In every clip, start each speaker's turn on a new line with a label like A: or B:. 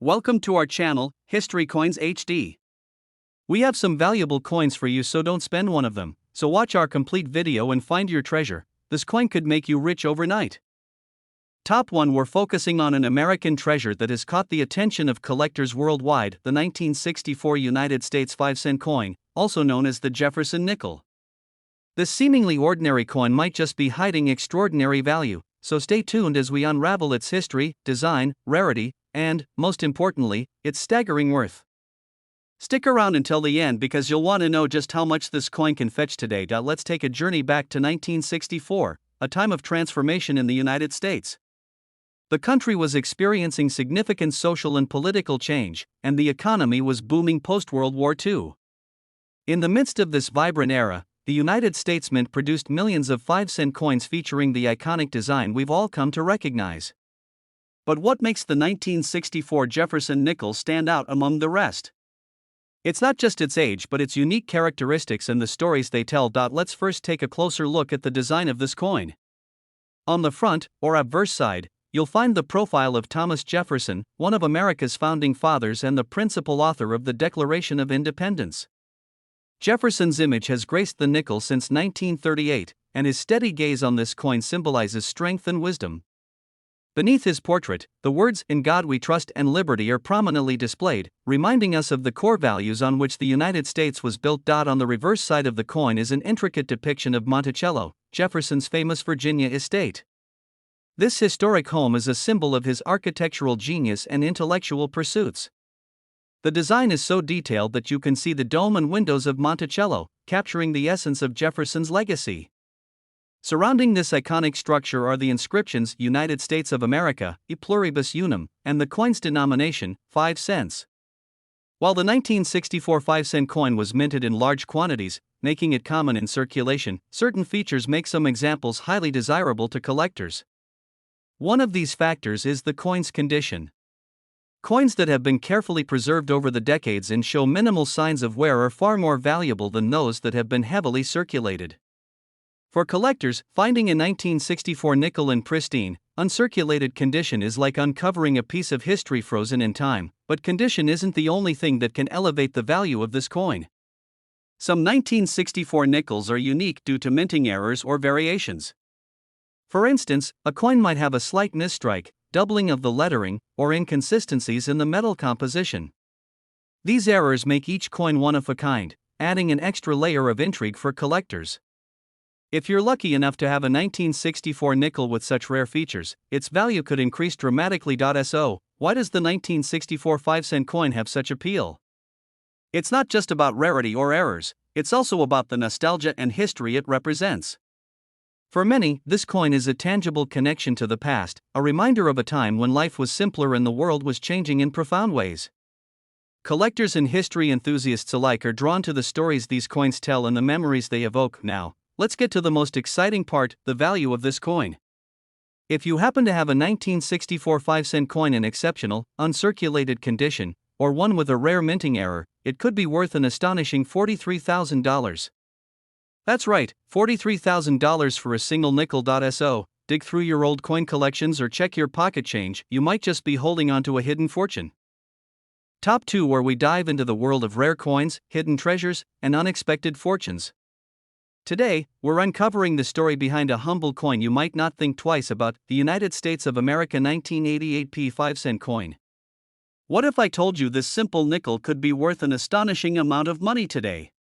A: Welcome to our channel, History Coins HD. We have some valuable coins for you, so don't spend one of them. So watch our complete video and find your treasure. This coin could make you rich overnight. Top 1, we're focusing on an American treasure that has caught the attention of collectors worldwide, the 1964 United States 5-cent coin, also known as the Jefferson nickel. This seemingly ordinary coin might just be hiding extraordinary value, so stay tuned as we unravel its history, design, rarity, and, most importantly, its staggering worth. Stick around until the end because you'll want to know just how much this coin can fetch today. Let's take a journey back to 1964, a time of transformation in the United States. The country was experiencing significant social and political change, and the economy was booming post-World War II. In the midst of this vibrant era, the United States Mint produced millions of 5-cent coins featuring the iconic design we've all come to recognize. But what makes the 1964 Jefferson nickel stand out among the rest? It's not just its age but its unique characteristics and the stories they tell. Let's first take a closer look at the design of this coin. On the front, or obverse side, you'll find the profile of Thomas Jefferson, one of America's founding fathers and the principal author of the Declaration of Independence. Jefferson's image has graced the nickel since 1938, and his steady gaze on this coin symbolizes strength and wisdom. Beneath his portrait, the words "In God We Trust" and "Liberty" are prominently displayed, reminding us of the core values on which the United States was built. On the reverse side of the coin is an intricate depiction of Monticello, Jefferson's famous Virginia estate. This historic home is a symbol of his architectural genius and intellectual pursuits. The design is so detailed that you can see the dome and windows of Monticello, capturing the essence of Jefferson's legacy. Surrounding this iconic structure are the inscriptions "United States of America, e pluribus unum," and the coin's denomination, 5 cents. While the 1964 5-cent coin was minted in large quantities, making it common in circulation, certain features make some examples highly desirable to collectors. One of these factors is the coin's condition. Coins that have been carefully preserved over the decades and show minimal signs of wear are far more valuable than those that have been heavily circulated. For collectors, finding a 1964 nickel in pristine, uncirculated condition is like uncovering a piece of history frozen in time, but condition isn't the only thing that can elevate the value of this coin. Some 1964 nickels are unique due to minting errors or variations. For instance, a coin might have a slight misstrike, doubling of the lettering, or inconsistencies in the metal composition. These errors make each coin one of a kind, adding an extra layer of intrigue for collectors. If you're lucky enough to have a 1964 nickel with such rare features, its value could increase dramatically. So, why does the 1964 5-cent coin have such appeal? It's not just about rarity or errors, it's also about the nostalgia and history it represents. For many, this coin is a tangible connection to the past, a reminder of a time when life was simpler and the world was changing in profound ways. Collectors and history enthusiasts alike are drawn to the stories these coins tell and the memories they evoke. Now, let's get to the most exciting part, the value of this coin. If you happen to have a 1964 5-cent coin in exceptional, uncirculated condition, or one with a rare minting error, it could be worth an astonishing $43,000. That's right, $43,000 for a single nickel. So, dig through your old coin collections or check your pocket change, you might just be holding onto a hidden fortune. Top 2, where we dive into the world of rare coins, hidden treasures, and unexpected fortunes. Today, we're uncovering the story behind a humble coin you might not think twice about, the United States of America 1988 5-cent coin. What if I told you this simple nickel could be worth an astonishing amount of money today?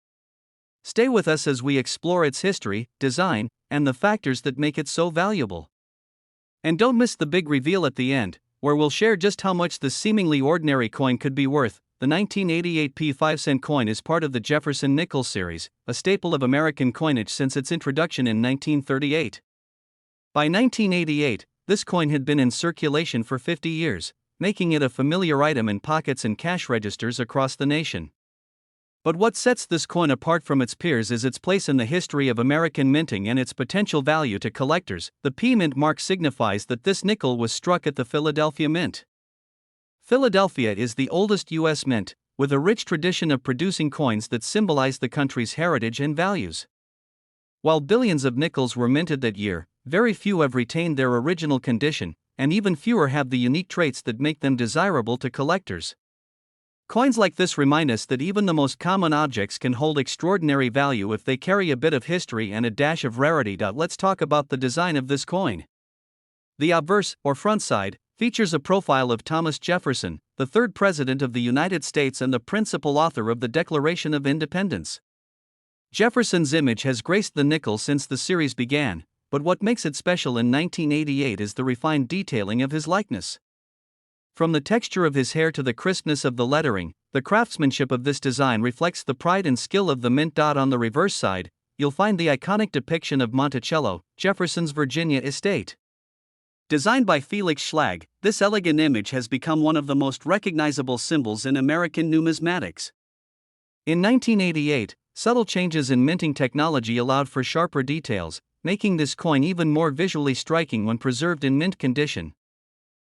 A: Stay with us as we explore its history, design, and the factors that make it so valuable. And don't miss the big reveal at the end, where we'll share just how much this seemingly ordinary coin could be worth. The 1988 5-cent coin is part of the Jefferson Nickels series, a staple of American coinage since its introduction in 1938. By 1988, this coin had been in circulation for 50 years, making it a familiar item in pockets and cash registers across the nation. But what sets this coin apart from its peers is its place in the history of American minting and its potential value to collectors. The P Mint mark signifies that this nickel was struck at the Philadelphia Mint. Philadelphia is the oldest U.S. mint, with a rich tradition of producing coins that symbolize the country's heritage and values. While billions of nickels were minted that year, very few have retained their original condition, and even fewer have the unique traits that make them desirable to collectors. Coins like this remind us that even the most common objects can hold extraordinary value if they carry a bit of history and a dash of rarity. Let's talk about the design of this coin. The obverse, or front side, features a profile of Thomas Jefferson, the third President of the United States and the principal author of the Declaration of Independence. Jefferson's image has graced the nickel since the series began, but what makes it special in 1988 is the refined detailing of his likeness. From the texture of his hair to the crispness of the lettering, the craftsmanship of this design reflects the pride and skill of the mint. On the reverse side, you'll find the iconic depiction of Monticello, Jefferson's Virginia estate. Designed by Felix Schlag, this elegant image has become one of the most recognizable symbols in American numismatics. In 1988, subtle changes in minting technology allowed for sharper details, making this coin even more visually striking when preserved in mint condition.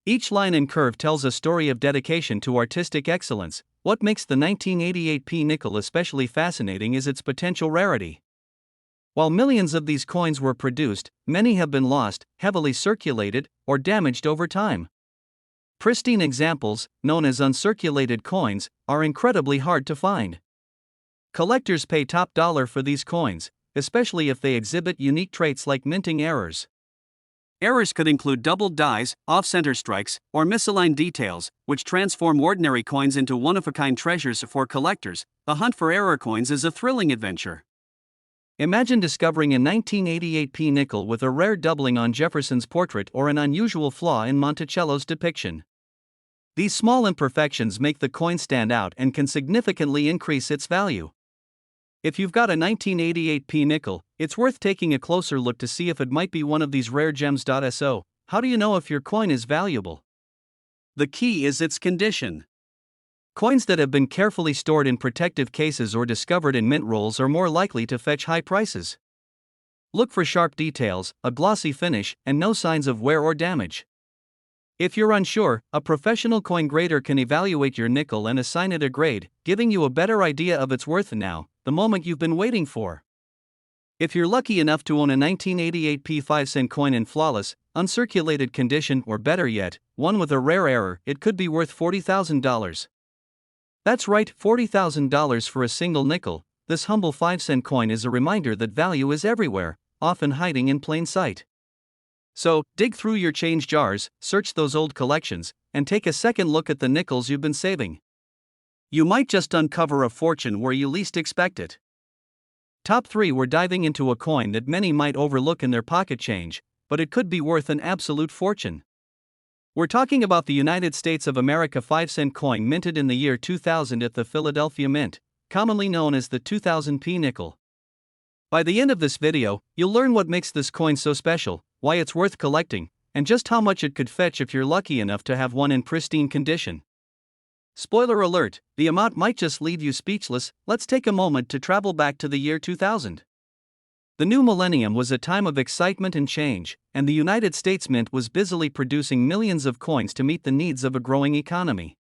A: Each line and curve tells a story of dedication to artistic excellence. What makes the 1988 P nickel especially fascinating is its potential rarity. While millions of these coins were produced, many have been lost, heavily circulated, or damaged over time. Pristine examples, known as uncirculated coins, are incredibly hard to find. Collectors pay top dollar for these coins, especially if they exhibit unique traits like minting errors. Errors could include doubled dies, off-center strikes, or misaligned details, which transform ordinary coins into one-of-a-kind treasures for collectors. The hunt for error coins is a thrilling adventure. Imagine discovering a 1988 P nickel with a rare doubling on Jefferson's portrait or an unusual flaw in Monticello's depiction. These small imperfections make the coin stand out and can significantly increase its value. If you've got a 1988 P nickel, it's worth taking a closer look to see if it might be one of these rare gems. So, how do you know if your coin is valuable? The key is its condition. Coins that have been carefully stored in protective cases or discovered in mint rolls are more likely to fetch high prices. Look for sharp details, a glossy finish, and no signs of wear or damage. If you're unsure, a professional coin grader can evaluate your nickel and assign it a grade, giving you a better idea of its worth now, the moment you've been waiting for. If you're lucky enough to own a 1988 P 5-cent coin in flawless, uncirculated condition, or better yet, one with a rare error, it could be worth $40,000. That's right, $40,000 for a single nickel. This humble 5-cent coin is a reminder that value is everywhere, often hiding in plain sight. So, dig through your change jars, search those old collections, and take a second look at the nickels you've been saving. You might just uncover a fortune where you least expect it. Top 3. We're diving into a coin that many might overlook in their pocket change, but it could be worth an absolute fortune. We're talking about the United States of America 5-cent coin minted in the year 2000 at the Philadelphia Mint, commonly known as the 2000 P nickel. By the end of this video, you'll learn what makes this coin so special, why it's worth collecting, and just how much it could fetch if you're lucky enough to have one in pristine condition. Spoiler alert, the amount might just leave you speechless. Let's take a moment to travel back to the year 2000. The new millennium was a time of excitement and change, and the United States Mint was busily producing millions of coins to meet the needs of a growing economy.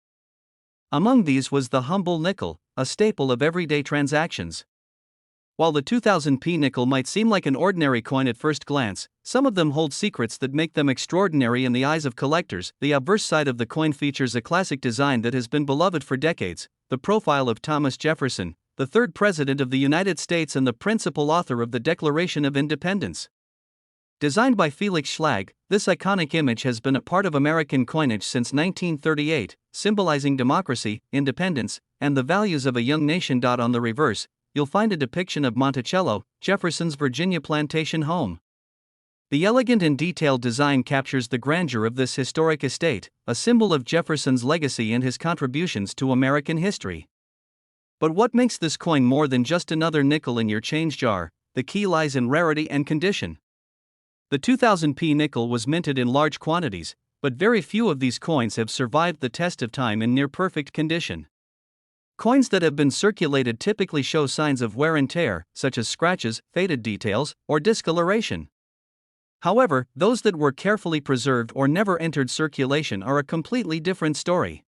A: Among these was the humble nickel, a staple of everyday transactions. While the 2000 P nickel might seem like an ordinary coin at first glance, some of them hold secrets that make them extraordinary in the eyes of collectors. The obverse side of the coin features a classic design that has been beloved for decades, the profile of Thomas Jefferson, the third President of the United States and the principal author of the Declaration of Independence. Designed by Felix Schlag, this iconic image has been a part of American coinage since 1938, symbolizing democracy, independence, and the values of a young nation. On the reverse, you'll find a depiction of Monticello, Jefferson's Virginia plantation home. The elegant and detailed design captures the grandeur of this historic estate, a symbol of Jefferson's legacy and his contributions to American history. But what makes this coin more than just another nickel in your change jar? The key lies in rarity and condition. The 2000 P nickel was minted in large quantities, but very few of these coins have survived the test of time in near-perfect condition. Coins that have been circulated typically show signs of wear and tear, such as scratches, faded details, or discoloration. However, those that were carefully preserved or never entered circulation are a completely different story.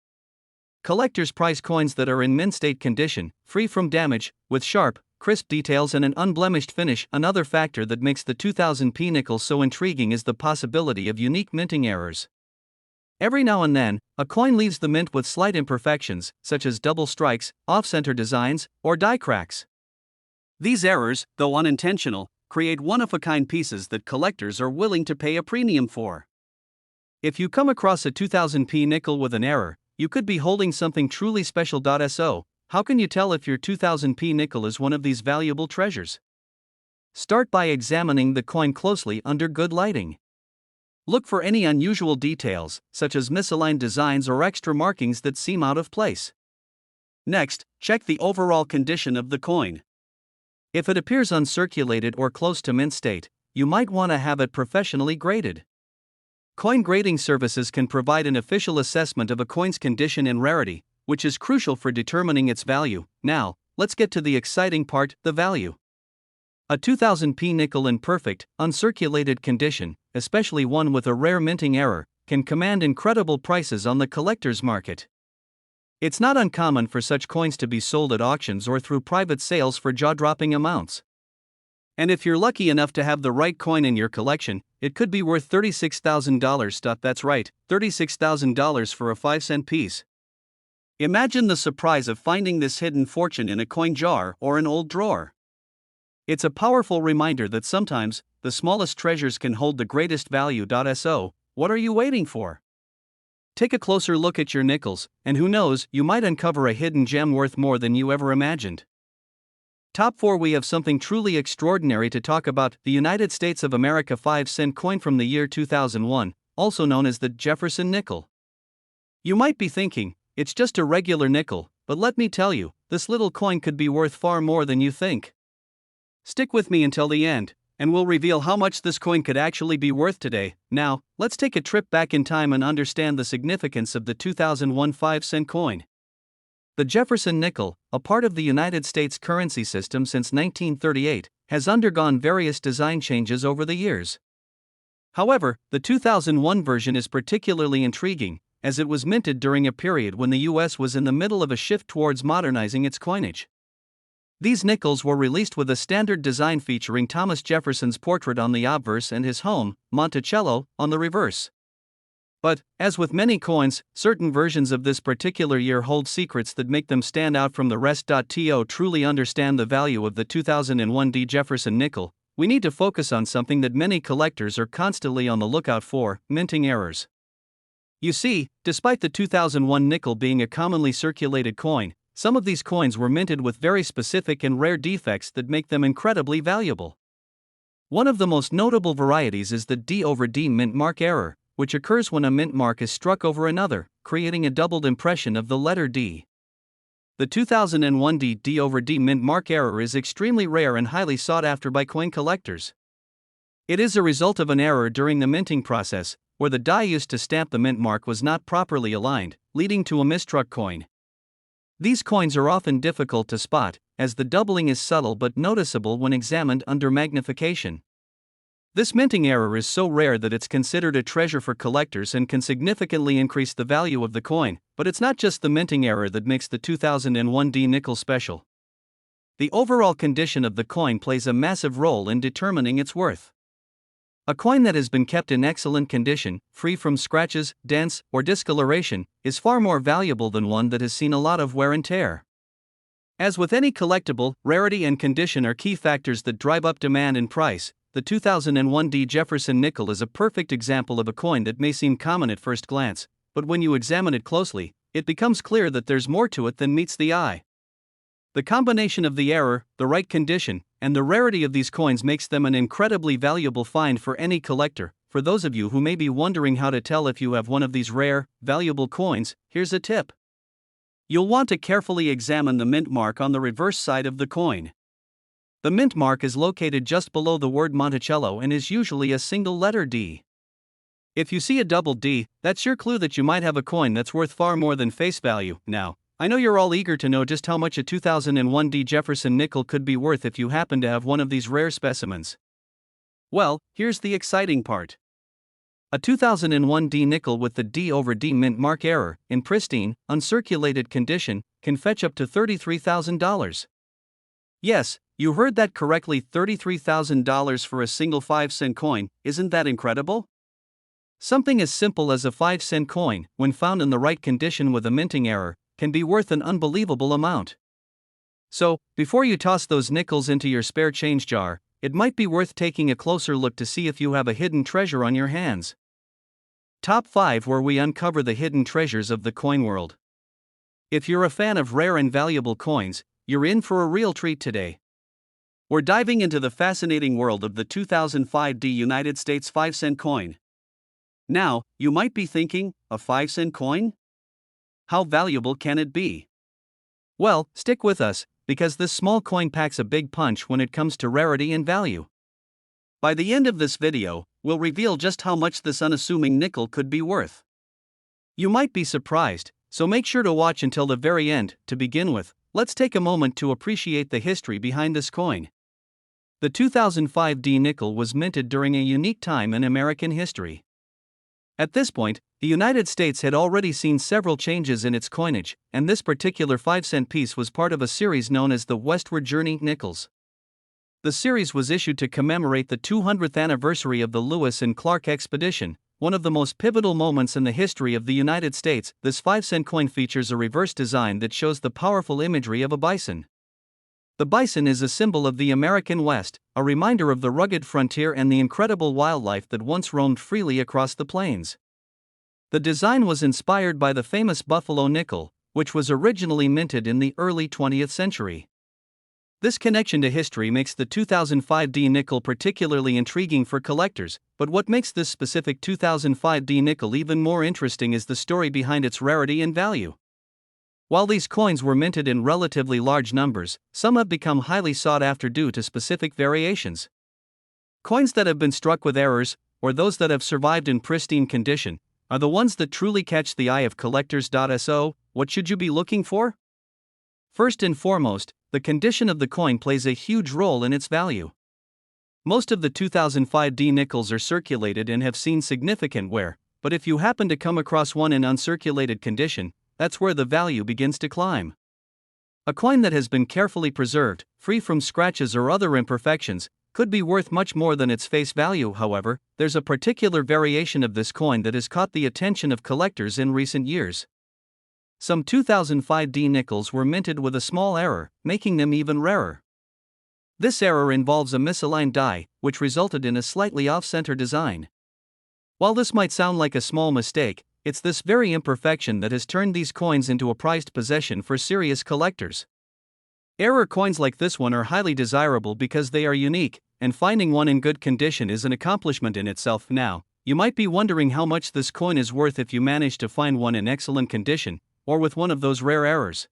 A: Collectors prize coins that are in mint-state condition, free from damage, with sharp, crisp details and an unblemished finish. Another factor that makes the 2000 P nickel so intriguing is the possibility of unique minting errors. Every now and then, a coin leaves the mint with slight imperfections, such as double strikes, off-center designs, or die cracks. These errors, though unintentional, create one-of-a-kind pieces that collectors are willing to pay a premium for. If you come across a 2000p nickel with an error, you could be holding something truly special. So, how can you tell if your 2000p nickel is one of these valuable treasures? Start by examining the coin closely under good lighting. Look for any unusual details, such as misaligned designs or extra markings that seem out of place. Next, check the overall condition of the coin. If it appears uncirculated or close to mint state, you might want to have it professionally graded. Coin grading services can provide an official assessment of a coin's condition and rarity, which is crucial for determining its value. Now, let's get to the exciting part, the value. A 2000p nickel in perfect, uncirculated condition, especially one with a rare minting error, can command incredible prices on the collector's market. It's not uncommon for such coins to be sold at auctions or through private sales for jaw-dropping amounts. And if you're lucky enough to have the right coin in your collection, it could be worth $36,000. That's right, $36,000 for a 5-cent piece. Imagine the surprise of finding this hidden fortune in a coin jar or an old drawer. It's a powerful reminder that sometimes, the smallest treasures can hold the greatest value. So, what are you waiting for? Take a closer look at your nickels, and who knows, you might uncover a hidden gem worth more than you ever imagined. Top 4. We have something truly extraordinary to talk about: the United States of America 5-cent coin from the year 2001, also known as the Jefferson nickel. You might be thinking, it's just a regular nickel, but let me tell you, this little coin could be worth far more than you think. Stick with me until the end, and we'll reveal how much this coin could actually be worth today. Now, let's take a trip back in time and understand the significance of the 2001 5-cent coin. The Jefferson nickel, a part of the United States currency system since 1938, has undergone various design changes over the years. However, the 2001 version is particularly intriguing, as it was minted during a period when the US was in the middle of a shift towards modernizing its coinage. These nickels were released with a standard design featuring Thomas Jefferson's portrait on the obverse and his home, Monticello, on the reverse. But, as with many coins, certain versions of this particular year hold secrets that make them stand out from the rest. To truly understand the value of the 2001 Jefferson nickel, we need to focus on something that many collectors are constantly on the lookout for: minting errors. You see, despite the 2001 nickel being a commonly circulated coin, some of these coins were minted with very specific and rare defects that make them incredibly valuable. One of the most notable varieties is the D/D mint mark error, which occurs when a mint mark is struck over another, creating a doubled impression of the letter D. The 2001 D/D mint mark error is extremely rare and highly sought after by coin collectors. It is a result of an error during the minting process, where the die used to stamp the mint mark was not properly aligned, leading to a misstruck coin. These coins are often difficult to spot, as the doubling is subtle but noticeable when examined under magnification. This minting error is so rare that it's considered a treasure for collectors and can significantly increase the value of the coin, but it's not just the minting error that makes the 2001 D nickel special. The overall condition of the coin plays a massive role in determining its worth. A coin that has been kept in excellent condition, free from scratches, dents, or discoloration, is far more valuable than one that has seen a lot of wear and tear. As with any collectible, rarity and condition are key factors that drive up demand and price. The 2001 D Jefferson nickel is a perfect example of a coin that may seem common at first glance, but when you examine it closely, it becomes clear that there's more to it than meets the eye. The combination of the error, the right condition, and the rarity of these coins makes them an incredibly valuable find for any collector. For those of you who may be wondering how to tell if you have one of these rare, valuable coins, here's a tip. You'll want to carefully examine the mint mark on the reverse side of the coin. The mint mark is located just below the word Monticello and is usually a single letter D. If you see a double D, that's your clue that you might have a coin that's worth far more than face value. Now, I know you're all eager to know just how much a 2001 D Jefferson nickel could be worth if you happen to have one of these rare specimens. Well, here's the exciting part. A 2001 D nickel with the D/D mint mark error, in pristine, uncirculated condition, can fetch up to $33,000. Yes, you heard that correctly, $33,000 for a single 5-cent coin. Isn't that incredible? Something as simple as a 5-cent coin, when found in the right condition with a minting error, can be worth an unbelievable amount. So, before you toss those nickels into your spare change jar, it might be worth taking a closer look to see if you have a hidden treasure on your hands. Top 5 where we uncover the hidden treasures of the coin world. If you're a fan of rare and valuable coins, you're in for a real treat today. We're diving into the fascinating world of the 2005 United States 5-cent coin. Now, you might be thinking, a 5-cent coin? How valuable can it be? Well, stick with us, because this small coin packs a big punch when it comes to rarity and value. By the end of this video, we'll reveal just how much this unassuming nickel could be worth. You might be surprised, so make sure to watch until the very end. To begin with, let's take a moment to appreciate the history behind this coin. The 2005 nickel was minted during a unique time in American history. At this point, the United States had already seen several changes in its coinage, and this particular 5-cent piece was part of a series known as the Westward Journey Nickels. The series was issued to commemorate the 200th anniversary of the Lewis and Clark expedition, one of the most pivotal moments in the history of the United States. This 5-cent coin features a reverse design that shows the powerful imagery of a bison. The bison is a symbol of the American West, a reminder of the rugged frontier and the incredible wildlife that once roamed freely across the plains. The design was inspired by the famous buffalo nickel, which was originally minted in the early 20th century. This connection to history makes the 2005 nickel particularly intriguing for collectors, but what makes this specific 2005 nickel even more interesting is the story behind its rarity and value. While these coins were minted in relatively large numbers, some have become highly sought after due to specific variations. Coins that have been struck with errors, or those that have survived in pristine condition, are the ones that truly catch the eye of collectors. So, what should you be looking for? First and foremost, the condition of the coin plays a huge role in its value. Most of the 2005 nickels are circulated and have seen significant wear, but if you happen to come across one in uncirculated condition, that's where the value begins to climb. A coin that has been carefully preserved, free from scratches or other imperfections, could be worth much more than its face value. However, there's a particular variation of this coin that has caught the attention of collectors in recent years. Some 2005 nickels were minted with a small error, making them even rarer. This error involves a misaligned die, which resulted in a slightly off-center design. While this might sound like a small mistake, it's this very imperfection that has turned these coins into a prized possession for serious collectors. Error coins like this one are highly desirable because they are unique, and finding one in good condition is an accomplishment in itself. Now, you might be wondering how much this coin is worth if you manage to find one in excellent condition, or with one of those rare errors.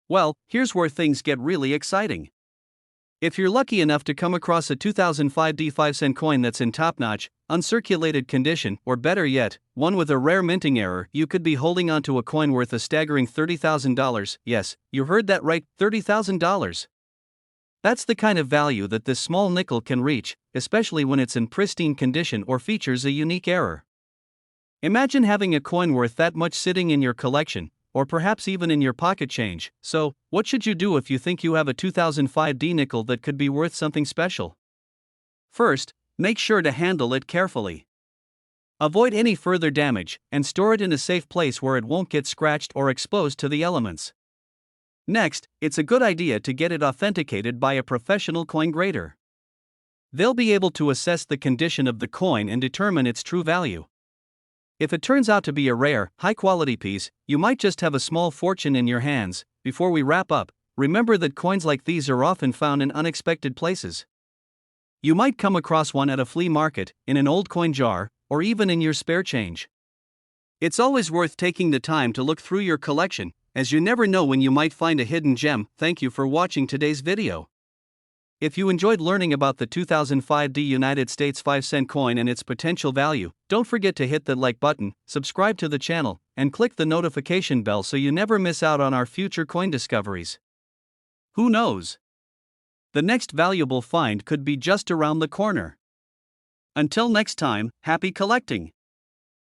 A: Well, here's where things get really exciting. If you're lucky enough to come across a 2005 5-cent coin that's in top-notch, uncirculated condition, or better yet, one with a rare minting error, you could be holding onto a coin worth a staggering $30,000. Yes, you heard that right, $30,000. That's the kind of value that this small nickel can reach, especially when it's in pristine condition or features a unique error. Imagine having a coin worth that much sitting in your collection, or perhaps even in your pocket change. So, what should you do if you think you have a 2005 nickel that could be worth something special? First, make sure to handle it carefully. Avoid any further damage, and store it in a safe place where it won't get scratched or exposed to the elements. Next, it's a good idea to get it authenticated by a professional coin grader. They'll be able to assess the condition of the coin and determine its true value. If it turns out to be a rare, high-quality piece, you might just have a small fortune in your hands. Before we wrap up, remember that coins like these are often found in unexpected places. You might come across one at a flea market, in an old coin jar, or even in your spare change. It's always worth taking the time to look through your collection, as you never know when you might find a hidden gem. Thank you for watching today's video. If you enjoyed learning about the 2005 United States 5-cent coin and its potential value, don't forget to hit the like button, subscribe to the channel, and click the notification bell so you never miss out on our future coin discoveries. Who knows? The next valuable find could be just around the corner. Until next time, happy collecting!